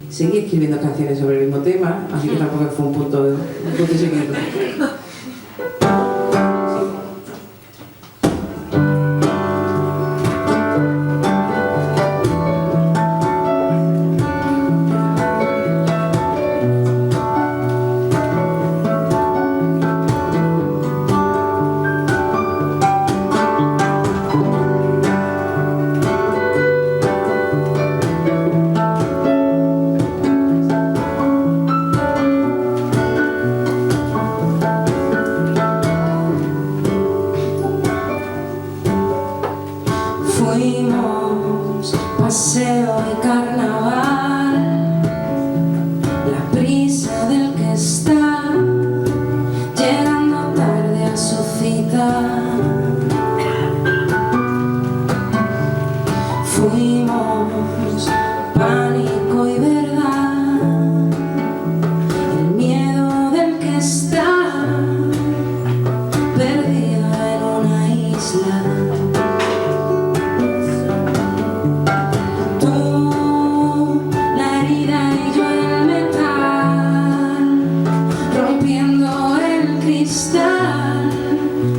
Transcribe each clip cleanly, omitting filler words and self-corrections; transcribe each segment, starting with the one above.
seguí escribiendo canciones sobre el mismo tema, así que tampoco fue un punto seguido. Fuimos paseo de carnaval, la prisa del que está llegando tarde a su cita. Fuimos pánico y verdad, el miedo del que está perdido en una isla.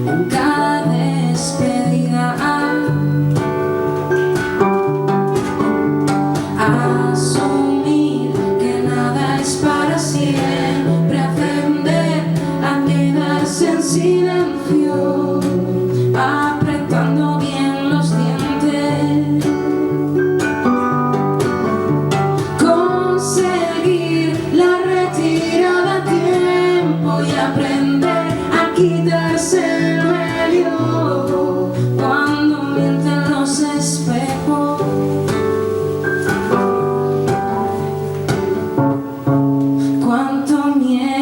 En cada despedida asumir que nada es para siempre, aprender a quedarse en silencio, apretando bien los dientes, conseguir la retirada a tiempo y aprender a quitarse el medio cuando mienten los espejos. Cuánto mienten.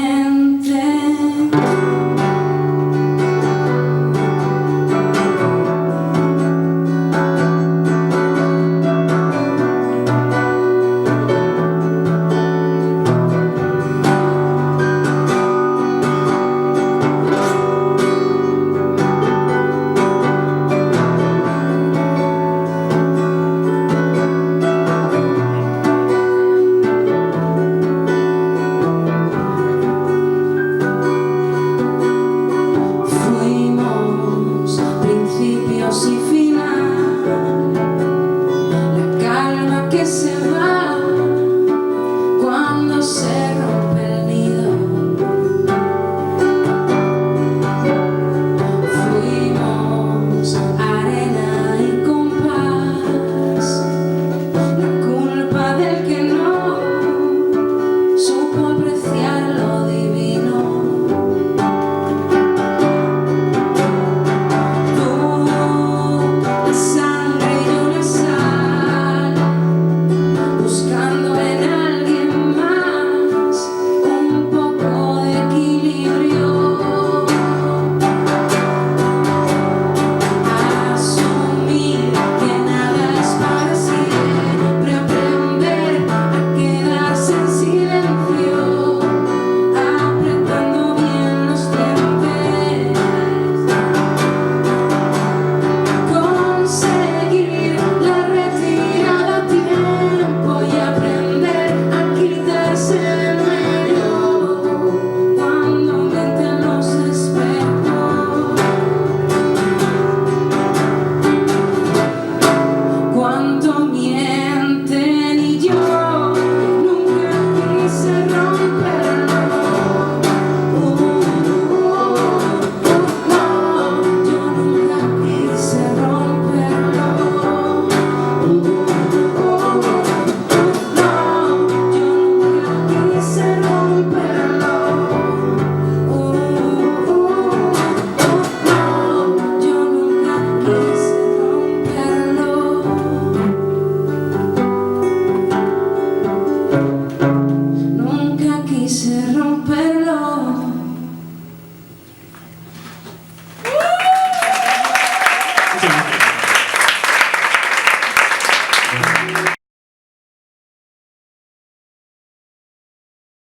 Y final, la calma que se va cuando se